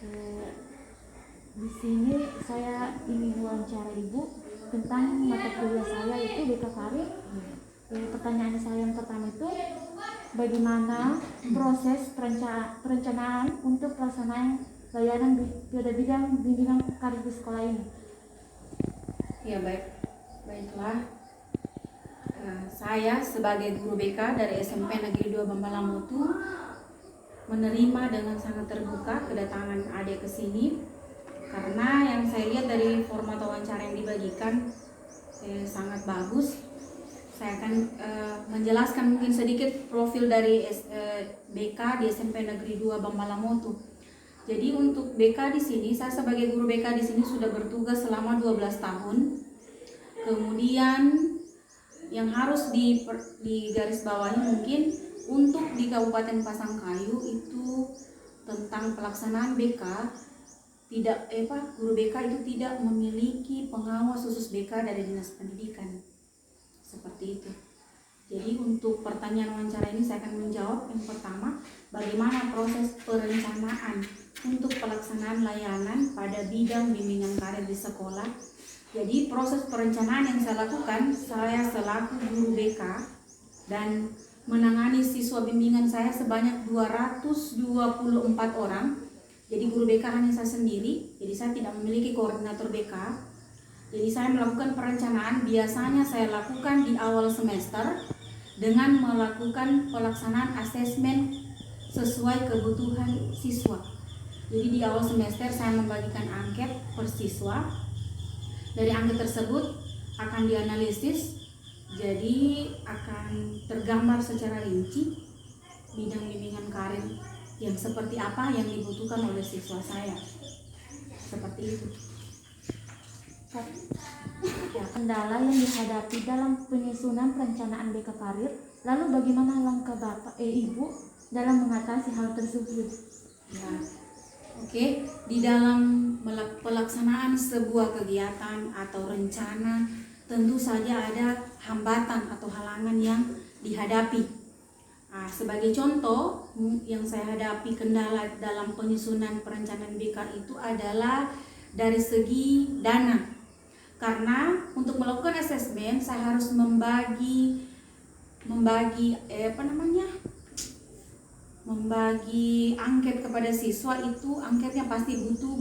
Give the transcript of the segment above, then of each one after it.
Eh, di sini saya ingin wawancara Ibu tentang mata kuliah saya itu BK Karir. Pertanyaan saya yang pertama itu, bagaimana proses perencanaan untuk pelaksanaan layanan pada bidang bimbingan karir di sekolah ini? Ya baiklah. Saya sebagai guru BK dari SMP Negeri 2 Bambalamutu menerima dengan sangat terbuka kedatangan adik ke sini, karena yang saya lihat dari format wawancara yang dibagikan sangat bagus. Saya akan menjelaskan mungkin sedikit profil dari BK di SMP Negeri 2 Bambalamutu. Jadi untuk BK di sini, saya sebagai guru BK di sini sudah bertugas selama 12 tahun. Kemudian yang harus digarisbawahi mungkin untuk di Kabupaten Pasangkayu itu tentang pelaksanaan BK, guru BK itu tidak memiliki pengawas khusus BK dari Dinas Pendidikan. Seperti itu. Jadi untuk pertanyaan wawancara ini saya akan menjawab yang pertama, bagaimana proses perencanaan untuk pelaksanaan layanan pada bidang bimbingan karir di sekolah. Jadi proses perencanaan yang saya lakukan, saya selaku guru BK dan menangani siswa bimbingan saya sebanyak 224 orang. Jadi guru BK hanya saya sendiri, jadi saya tidak memiliki koordinator BK. Jadi saya melakukan perencanaan, biasanya saya lakukan di awal semester dengan melakukan pelaksanaan asesmen sesuai kebutuhan siswa. Jadi di awal semester saya membagikan angket per siswa. Dari angket tersebut akan dianalisis, jadi akan tergambar secara rinci bidang bimbingan karir yang seperti apa yang dibutuhkan oleh siswa saya. Seperti itu. Ya, kendala yang dihadapi dalam penyusunan perencanaan BK Karir, lalu bagaimana langkah Ibu dalam mengatasi hal tersebut? Ya, oke. Di dalam pelaksanaan sebuah kegiatan atau rencana, tentu saja ada hambatan atau halangan yang dihadapi. Sebagai contoh yang saya hadapi kendala dalam penyusunan perencanaan BK itu adalah dari segi dana. Karena untuk melakukan asesmen saya harus membagi angket kepada siswa. Itu angketnya pasti butuh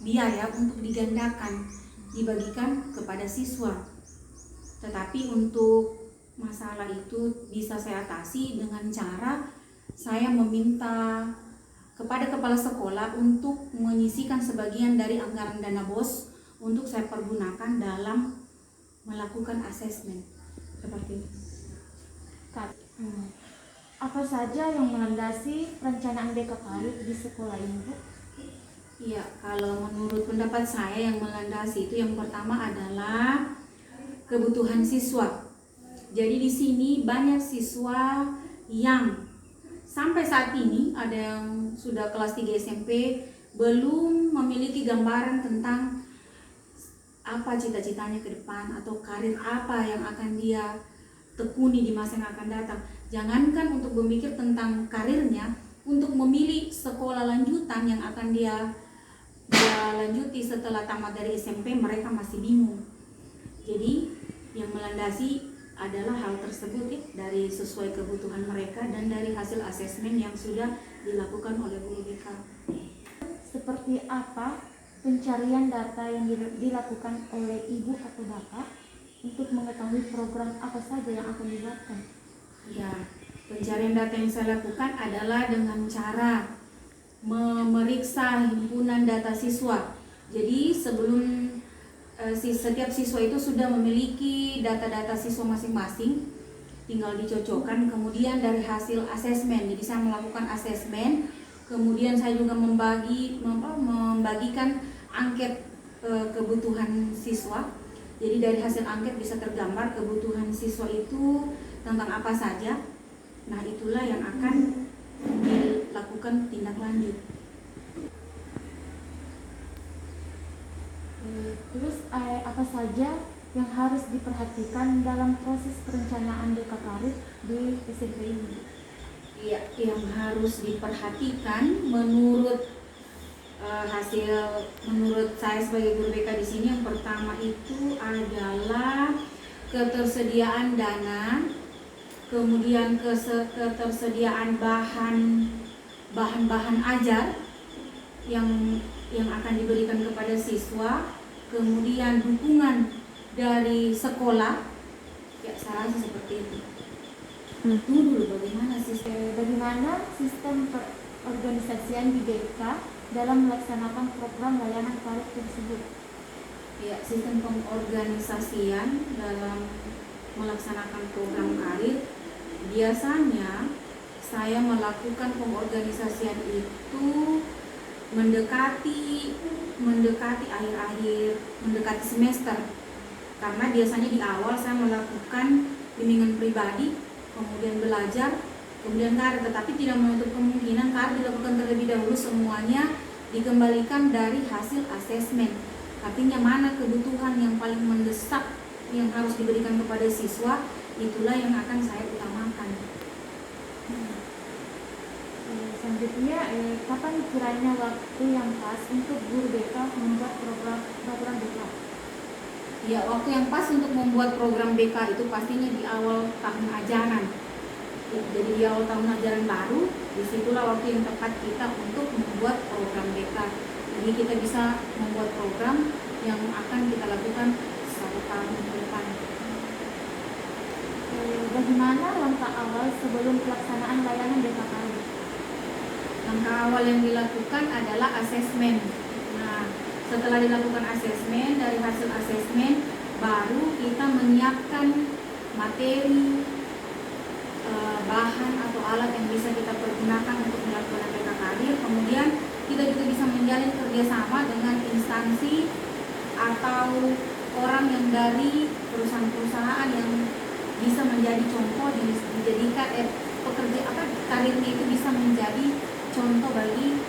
biaya untuk digandakan, dibagikan kepada siswa. Tetapi untuk masalah itu bisa saya atasi dengan cara saya meminta kepada kepala sekolah untuk menyisihkan sebagian dari anggaran dana BOS untuk saya pergunakan dalam melakukan asesmen. Seperti itu. Apa saja yang melandasi perencanaan BK Karir di sekolah ini, Bu? Iya, kalau menurut pendapat saya yang melandasi itu yang pertama adalah kebutuhan siswa. Jadi di sini banyak siswa yang sampai saat ini ada yang sudah kelas 3 SMP belum memiliki gambaran tentang apa cita-citanya ke depan atau karir apa yang akan dia tekuni di masa yang akan datang. Jangankan untuk berpikir tentang karirnya, untuk memilih sekolah lanjutan yang akan dia lanjuti setelah tamat dari SMP, mereka masih bingung. Jadi yang melandasi adalah hal tersebut dari sesuai kebutuhan mereka dan dari hasil asesmen yang sudah dilakukan oleh guru BK. Seperti apa pencarian data yang dilakukan oleh Ibu atau Bapak untuk mengetahui program apa saja yang akan dibuatkan? Ya, pencarian data yang saya lakukan adalah dengan cara memeriksa himpunan data siswa. Jadi sebelum setiap siswa itu sudah memiliki data-data siswa masing-masing, tinggal dicocokkan. Kemudian dari hasil asesmen, jadi saya melakukan asesmen, kemudian saya juga membagikan angket kebutuhan siswa. Jadi dari hasil angket bisa tergambar kebutuhan siswa itu tentang apa saja. Nah, itulah yang akan dilakukan tindak lanjut. Terus apa saja yang harus diperhatikan dalam proses perencanaan BK Karir di SMP ini? Iya, yang harus diperhatikan menurut hasil menurut saya sebagai guru BK di sini, yang pertama itu adalah ketersediaan dana, kemudian ketersediaan bahan-bahan ajar yang akan diberikan kepada siswa, kemudian dukungan dari sekolah. Ya, saya rasa seperti itu. Dulu bagaimana sistem perorganisasian di BK dalam melaksanakan program layanan karir tersebut? Ya, sistem pengorganisasian dalam melaksanakan program karir, biasanya saya melakukan pengorganisasian itu mendekati akhir-akhir, mendekati semester. Karena biasanya di awal saya melakukan bimbingan pribadi, kemudian belajar, kemudian karir, tetapi tidak menutup kemungkinan karir dilakukan terlebih dahulu, semuanya dikembalikan dari hasil asesmen. Artinya mana kebutuhan yang paling mendesak yang harus diberikan kepada siswa, itulah yang akan saya utamakan. Selanjutnya, kapan kiranya waktu yang pas untuk guru BK membuat program BK? Ya, waktu yang pas untuk membuat program BK itu pastinya di awal tahun ajaran. Ya, jadi di awal tahun ajaran baru, disitulah waktu yang tepat kita untuk membuat program BK. Jadi kita bisa membuat program yang akan kita lakukan 1 tahun ke depan. Bagaimana langkah awal sebelum pelaksanaan layanan BK karir? Langkah awal yang dilakukan adalah asesmen. Nah, setelah dilakukan asesmen, dari hasil asesmen baru kita menyiapkan materi, bahan atau alat yang bisa kita pergunakan untuk melakukan BK karir. Kemudian kita juga bisa menjalin kerjasama dengan instansi atau orang yang dari perusahaan-perusahaan yang bisa menjadi contoh, dijadikan karirnya itu bisa menjadi contoh bagi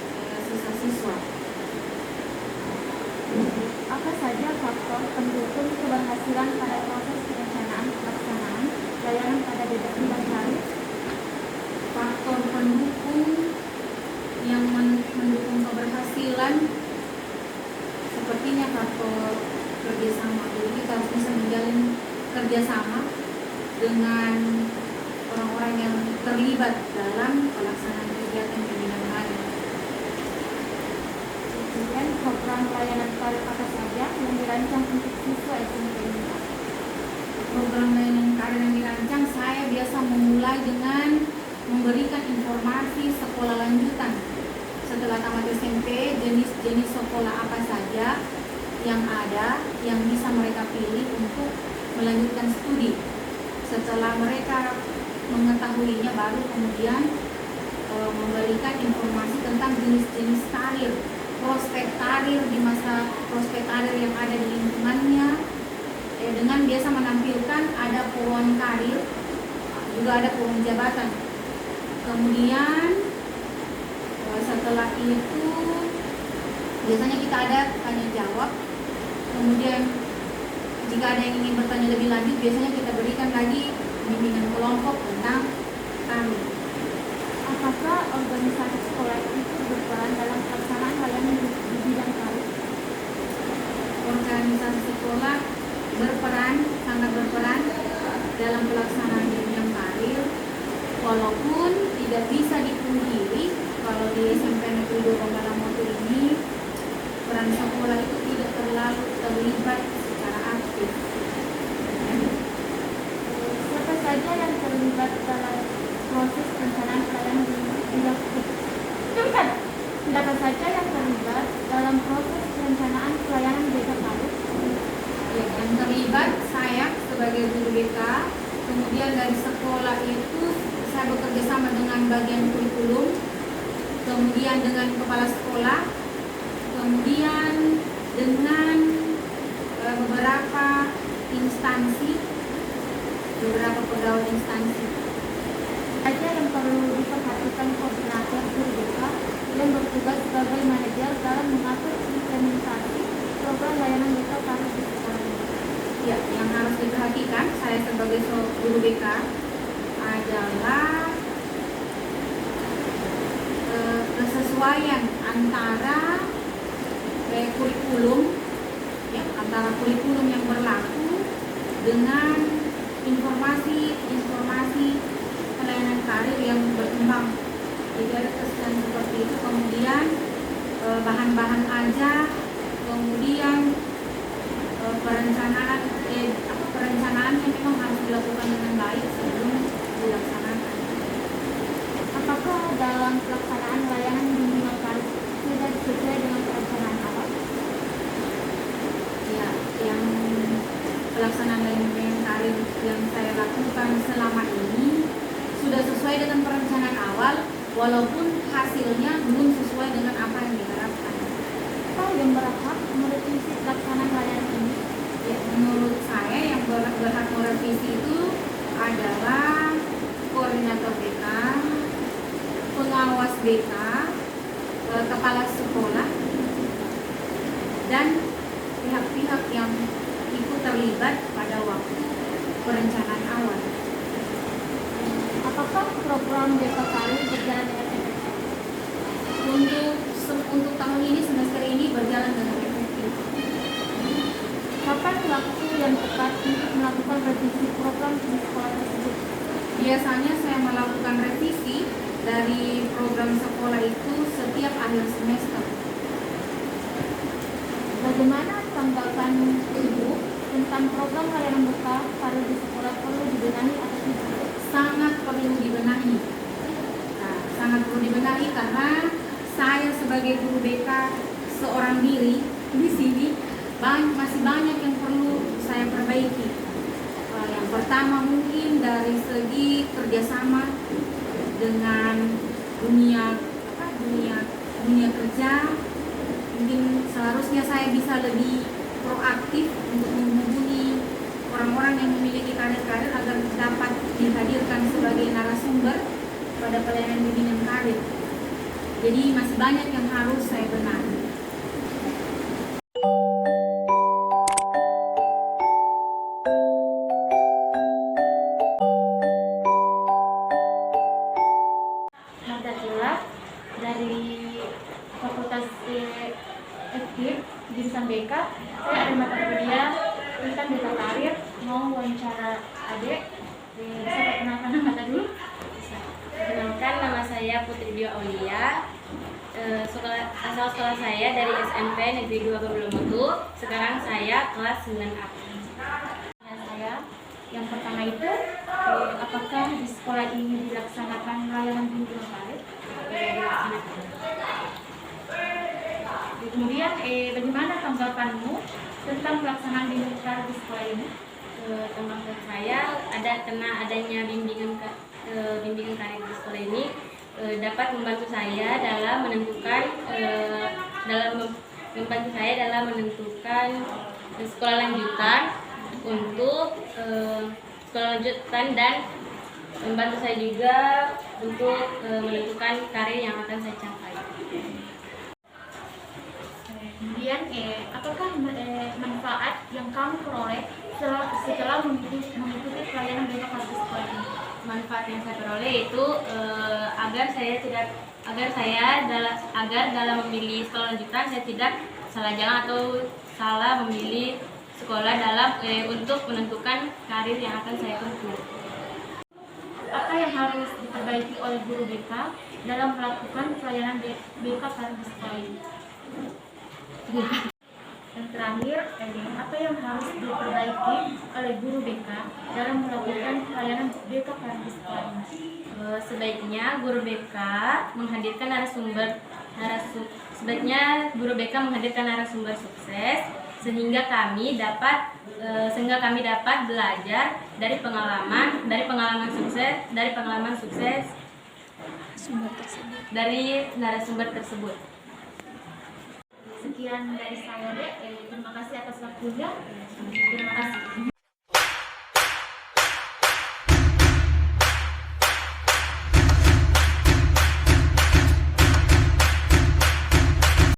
siswa-siswa. Apa saja faktor pendukung keberhasilan pada proses perencanaan pelaksanaan layanan pada bidang karir? Faktor pendukung yang mendukung keberhasilan sepertinya faktor kerjasama. Jadi kita harus bisa menjalin kerjasama dengan orang-orang yang terlibat dalam pelaksanaan kegiatan pembinaan karir. Kemudian program layanan karir apa saja yang dirancang untuk siswa SMP ini? Program layanan karir yang dirancang, saya biasa memulai dengan memberikan informasi sekolah lanjutan. Setelah tamat SMP, jenis-jenis sekolah apa saja yang ada, yang bisa mereka pilih untuk melanjutkan studi. Setelah mereka mengetahuinya, baru kemudian memberikan informasi tentang jenis-jenis karir, prospek karir di masa prospek karir yang ada di lingkungannya, dengan biasa menampilkan ada peluang karir, juga ada peluang jabatan. Kemudian setelah itu biasanya kita ada tanya jawab. Kemudian jika ada yang ingin bertanya lebih lanjut, biasanya kita berikan lagi bimbingan kelompok tentang karir. Apakah organisasi sekolah itu berperan dalam pelaksanaan layanan di bidang karir? Organisasi sekolah sangat berperan dalam pelaksanaan di bidang karir, walaupun tidak bisa dipungkiri kalau di SMP Negeri 2 Bangkalan ini peran sekolah itu tidak terlalu terlibat secara aktif. Siapa saja yang terlibat dalam proses perencanaan layanan di bidang karir? Siapa saja yang terlibat dalam proses perencanaan pelayanan BK karir? Ya, yang terlibat saya sebagai guru BK, kemudian dari sekolah itu saya bekerja sama dengan bagian kurikulum, kemudian dengan kepala sekolah, kemudian dengan beberapa instansi, beberapa pegawai instansi. Saja yang perlu diperhatikan koordinator guru BK yang bertugas sebagai manajer dalam mengatur implementasi program layanan BK karir di sekolah ini. Ya, yang harus diperhatikan saya sebagai guru BK adalah kesesuaian antara kurikulum, ya, antara kurikulum yang berlaku dengan informasi pelayanan karir yang berkembang. Jadi ada kesan seperti itu. Kemudian bahan-bahan aja, kemudian perencanaan yang memang harus dilakukan dengan baik sebelum dilaksanakan. Apakah dalam pelaksanaan layanan bimbingan karir sudah sesuai dengan perencanaan awal? Ya, yang pelaksanaan layanan karir yang saya lakukan selama ini sudah sesuai dengan perencanaan awal, walaupun hasilnya belum sesuai dengan apa yang diharapkan. Apa yang berhak merevisi pelaksanaan layanan ini? Ya, menurut saya yang berhak merevisi itu adalah koordinator BK, pengawas BK, kepala sekolah, dan pihak-pihak yang ikut terlibat pada waktu perencanaan awal. Apakah program BK Karir berjalan dengan efektif? Untuk tahun ini, semester ini berjalan dengan efektif. Kapan waktu yang tepat untuk melakukan revisi program di sekolah tersebut? Biasanya saya melakukan revisi dari program sekolah itu setiap akhir semester. Bagaimana tanggapan Ibu tentang program layanan BK Karir di sekolah perlu dibenahi atau tidak? Sangat perlu dibenahi. Nah, sangat perlu dibenahi karena saya sebagai guru BK seorang diri di sini masih banyak yang perlu saya perbaiki. Yang pertama mungkin dari segi kerjasama dengan dunia kerja. Mungkin seharusnya saya bisa lebih proaktif untuk menghubungi orang-orang yang memiliki karir-karir agar dapat dihadirkan sebagai narasumber pada pelayanan bimbingan karir. Jadi masih banyak yang harus saya benahi. Dari Fakultas FKIP jurusan BK, saya ada mata kuliah tentang BK Karir, mau wawancara adik. Bisa perkenalkan nama dulu? Perkenalkan, nama saya Putri Dio Aulia. Asal sekolah saya dari SMP Negeri 2 Babulamutu. Sekarang saya kelas 9A. Saya yang pertama itu, apakah di sekolah ini dilaksanakan layanan bimbingan karir? Kemudian, bagaimana tanggapanmu tentang pelaksanaan bimbingan karir di sekolah ini? Tanggapan saya karena adanya bimbingan karir di sekolah ini dapat membantu saya dalam menentukan sekolah lanjutan dan membantu saya juga untuk menentukan karir yang akan saya capai. Kemudian, apakah manfaat yang kamu peroleh setelah mengikuti pelayanan BK Karir di sekolah ini? Manfaat yang saya peroleh itu agar dalam memilih sekolah lanjutan saya tidak salah jalan atau salah memilih sekolah untuk menentukan karir yang akan saya tempuh. Apa yang harus diperbaiki oleh guru BK dalam melakukan pelayanan BK Karir di sekolah ini? Yang terakhir, apa yang harus diperbaiki oleh guru BK dalam melakukan pelayanan BK Karir di sekolah ini? Sebaiknya guru BK menghadirkan narasumber sukses sehingga kami dapat belajar dari pengalaman sukses dari narasumber tersebut. Sekian dari saya, Dek. Terima kasih atas waktunya. Terima kasih.